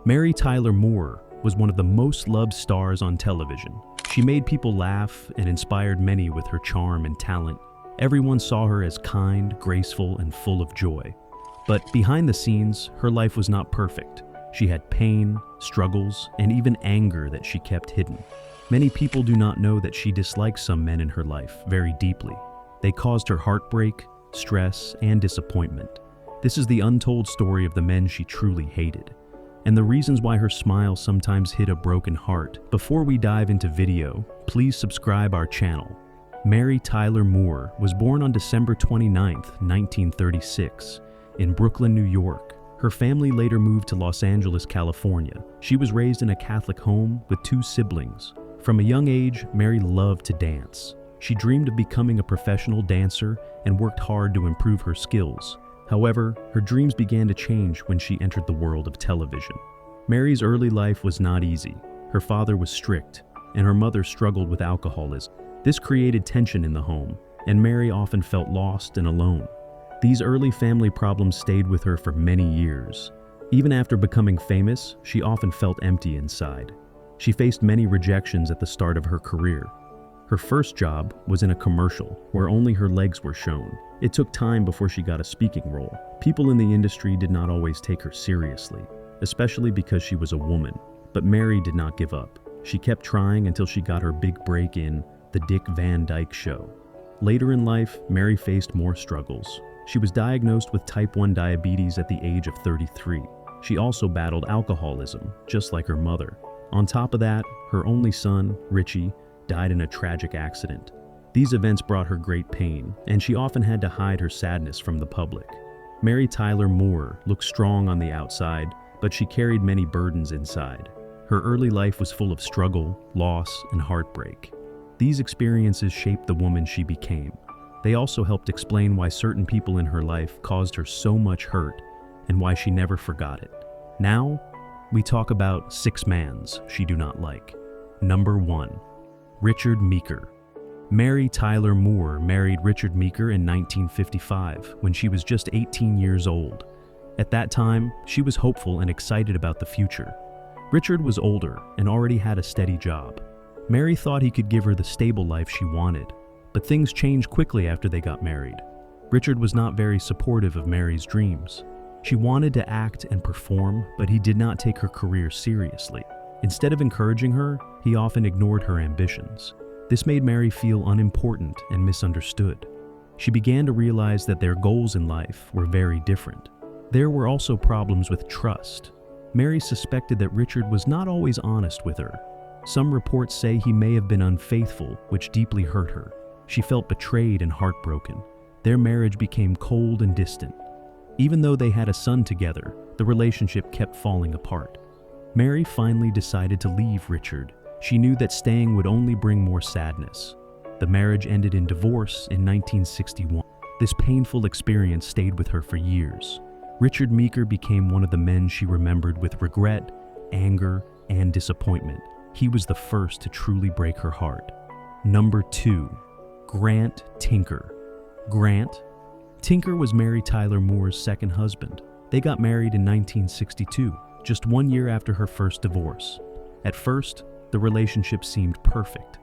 Mary Tyler Moore was one of the most loved stars on television. She made people laugh and inspired many with her charm and talent. Everyone saw her as kind, graceful, and full of joy. But behind the scenes, her life was not perfect. She had pain, struggles, and even anger that she kept hidden. Many people do not know that she disliked some men in her life very deeply. They caused her heartbreak, stress, and disappointment. This is the untold story of the men she truly hated, and the reasons why her smile sometimes hit a broken heart. Before we dive into video, please subscribe our channel. Mary Tyler Moore was born on December 29, 1936, in Brooklyn, New York. Her family later moved to Los Angeles, California. She was raised in a Catholic home with 2 siblings. From a young age, Mary loved to dance. She dreamed of becoming a professional dancer and worked hard to improve her skills. However, her dreams began to change when she entered the world of television. Mary's early life was not easy. Her father was strict, and her mother struggled with alcoholism. This created tension in the home, and Mary often felt lost and alone. These early family problems stayed with her for many years. Even after becoming famous, she often felt empty inside. She faced many rejections at the start of her career. Her first job was in a commercial where only her legs were shown. It took time before she got a speaking role. People in the industry did not always take her seriously, especially because she was a woman. But Mary did not give up. She kept trying until she got her big break in The Dick Van Dyke Show. Later in life, Mary faced more struggles. She was diagnosed with type 1 diabetes at the age of 33. She also battled alcoholism, just like her mother. On top of that, her only son, Richie, died in a tragic accident. These events brought her great pain, and she often had to hide her sadness from the public. Mary Tyler Moore looked strong on the outside, but she carried many burdens inside. Her early life was full of struggle, loss, and heartbreak. These experiences shaped the woman she became. They also helped explain why certain people in her life caused her so much hurt and why she never forgot it. Now, we talk about 6 mans she do not like. Number 1. Richard Meeker. Mary Tyler Moore married Richard Meeker in 1955 when she was just 18 years old. At that time, she was hopeful and excited about the future. Richard was older and already had a steady job. Mary thought he could give her the stable life she wanted, but things changed quickly after they got married. Richard was not very supportive of Mary's dreams. She wanted to act and perform, but he did not take her career seriously. Instead of encouraging her, he often ignored her ambitions. This made Mary feel unimportant and misunderstood. She began to realize that their goals in life were very different. There were also problems with trust. Mary suspected that Richard was not always honest with her. Some reports say he may have been unfaithful, which deeply hurt her. She felt betrayed and heartbroken. Their marriage became cold and distant. Even though they had a son together, the relationship kept falling apart. Mary finally decided to leave Richard. She knew that staying would only bring more sadness. The marriage ended in divorce in 1961. This painful experience stayed with her for years. Richard Meeker became one of the men she remembered with regret, anger, and disappointment. He was the first to truly break her heart. Number 2. Grant Tinker. Grant Tinker was Mary Tyler Moore's second husband. They got married in 1962, just 1 year after her first divorce. At first, the relationship seemed perfect.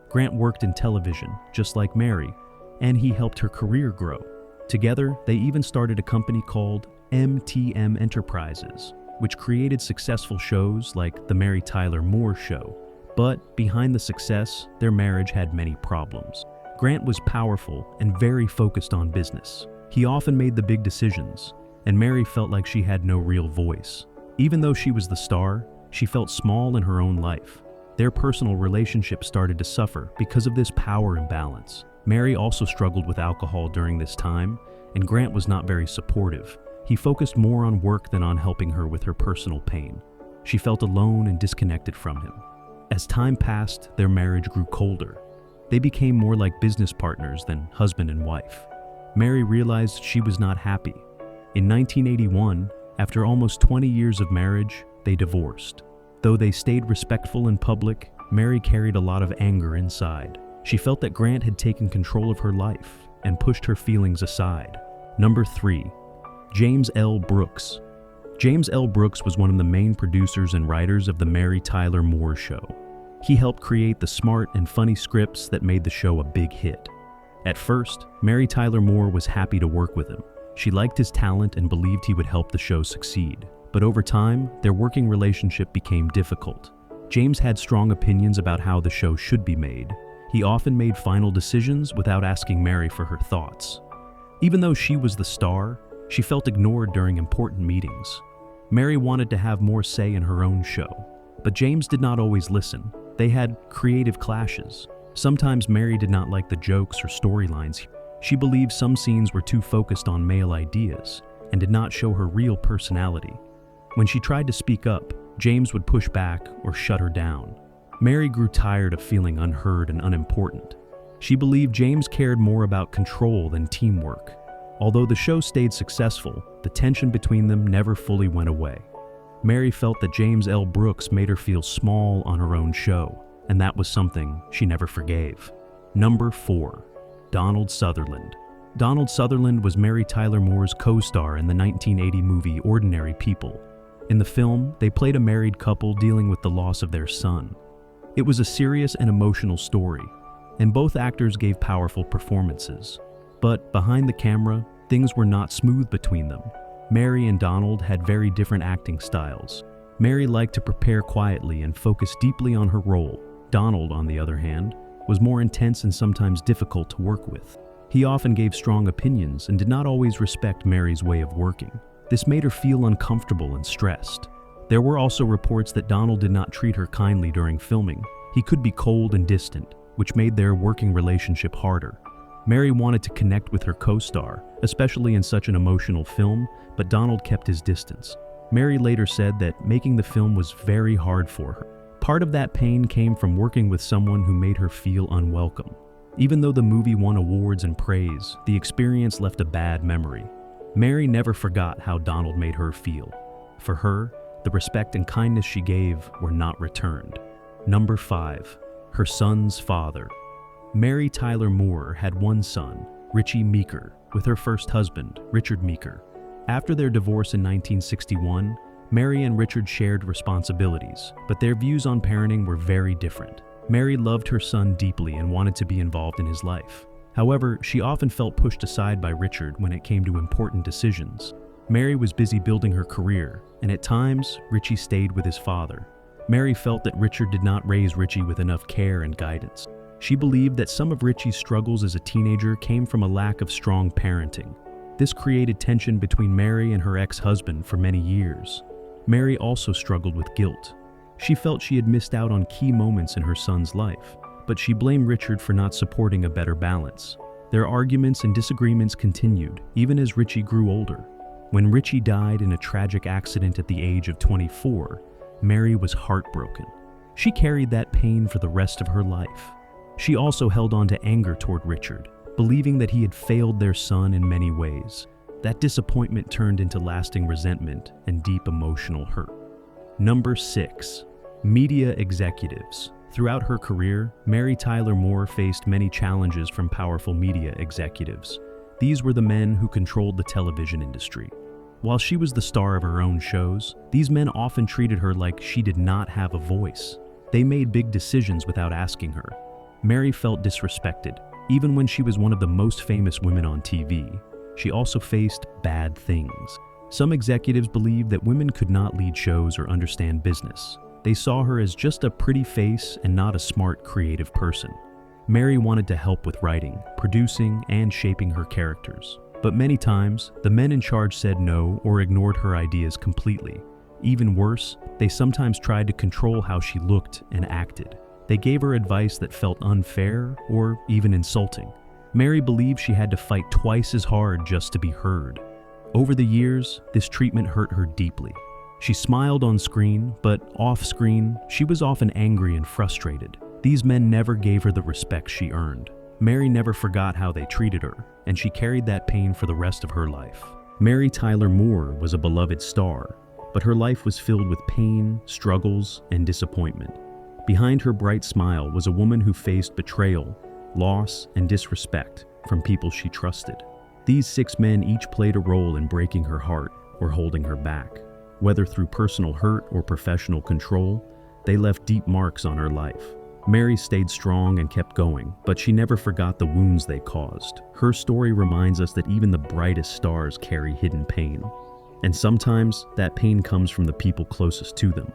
Grant worked in television, just like Mary, and he helped her career grow. Together, they even started a company called MTM Enterprises, which created successful shows like The Mary Tyler Moore Show. But behind the success, their marriage had many problems. Grant was powerful and very focused on business. He often made the big decisions, and Mary felt like she had no real voice. Even though she was the star, she felt small in her own life. Their personal relationship started to suffer because of this power imbalance. Mary also struggled with alcohol during this time, and Grant was not very supportive. He focused more on work than on helping her with her personal pain. She felt alone and disconnected from him. As time passed, their marriage grew colder. They became more like business partners than husband and wife. Mary realized she was not happy. In 1981, after almost 20 years of marriage, they divorced. Though they stayed respectful in public, Mary carried a lot of anger inside. She felt that Grant had taken control of her life and pushed her feelings aside. Number 3. James L. Brooks. James L. Brooks was one of the main producers and writers of The Mary Tyler Moore Show. He helped create the smart and funny scripts that made the show a big hit. At first, Mary Tyler Moore was happy to work with him. She liked his talent and believed he would help the show succeed. But over time, their working relationship became difficult. James had strong opinions about how the show should be made. He often made final decisions without asking Mary for her thoughts. Even though she was the star, she felt ignored during important meetings. Mary wanted to have more say in her own show, but James did not always listen. They had creative clashes. Sometimes Mary did not like the jokes or storylines. She believed some scenes were too focused on male ideas and did not show her real personality. When she tried to speak up, James would push back or shut her down. Mary grew tired of feeling unheard and unimportant. She believed James cared more about control than teamwork. Although the show stayed successful, the tension between them never fully went away. Mary felt that James L. Brooks made her feel small on her own show, and that was something she never forgave. Number 4. Donald Sutherland. Donald Sutherland was Mary Tyler Moore's co-star in the 1980 movie Ordinary People. In the film, they played a married couple dealing with the loss of their son. It was a serious and emotional story, and both actors gave powerful performances. But behind the camera, things were not smooth between them. Mary and Donald had very different acting styles. Mary liked to prepare quietly and focus deeply on her role. Donald, on the other hand, was more intense and sometimes difficult to work with. He often gave strong opinions and did not always respect Mary's way of working. This made her feel uncomfortable and stressed. There were also reports that Donald did not treat her kindly during filming. He could be cold and distant, which made their working relationship harder. Mary wanted to connect with her co-star, especially in such an emotional film, but Donald kept his distance. Mary later said that making the film was very hard for her. Part of that pain came from working with someone who made her feel unwelcome. Even though the movie won awards and praise, the experience left a bad memory. Mary never forgot how Donald made her feel. For her, the respect and kindness she gave were not returned. Number 5. Her son's father. Mary Tyler Moore had one son, Richie Meeker, with her first husband, Richard Meeker. After their divorce in 1961, Mary and Richard shared responsibilities, but their views on parenting were very different. Mary loved her son deeply and wanted to be involved in his life. However, she often felt pushed aside by Richard when it came to important decisions. Mary was busy building her career, and at times, Richie stayed with his father. Mary felt that Richard did not raise Richie with enough care and guidance. She believed that some of Richie's struggles as a teenager came from a lack of strong parenting. This created tension between Mary and her ex-husband for many years. Mary also struggled with guilt. She felt she had missed out on key moments in her son's life, but she blamed Richard for not supporting a better balance. Their arguments and disagreements continued, even as Richie grew older. When Richie died in a tragic accident at the age of 24, Mary was heartbroken. She carried that pain for the rest of her life. She also held on to anger toward Richard, believing that he had failed their son in many ways. That disappointment turned into lasting resentment and deep emotional hurt. Number 6. Media executives. Throughout her career, Mary Tyler Moore faced many challenges from powerful media executives. These were the men who controlled the television industry. While she was the star of her own shows, these men often treated her like she did not have a voice. They made big decisions without asking her. Mary felt disrespected. Even when she was one of the most famous women on TV, she also faced bad things. Some executives believed that women could not lead shows or understand business. They saw her as just a pretty face and not a smart, creative person. Mary wanted to help with writing, producing, and shaping her characters. But many times, the men in charge said no or ignored her ideas completely. Even worse, they sometimes tried to control how she looked and acted. They gave her advice that felt unfair or even insulting. Mary believed she had to fight twice as hard just to be heard. Over the years, this treatment hurt her deeply. She smiled on screen, but off-screen, she was often angry and frustrated. These men never gave her the respect she earned. Mary never forgot how they treated her, and she carried that pain for the rest of her life. Mary Tyler Moore was a beloved star, but her life was filled with pain, struggles, and disappointment. Behind her bright smile was a woman who faced betrayal, loss, and disrespect from people she trusted. These 6 men each played a role in breaking her heart or holding her back. Whether through personal hurt or professional control, they left deep marks on her life. Mary stayed strong and kept going, but she never forgot the wounds they caused. Her story reminds us that even the brightest stars carry hidden pain. And sometimes that pain comes from the people closest to them.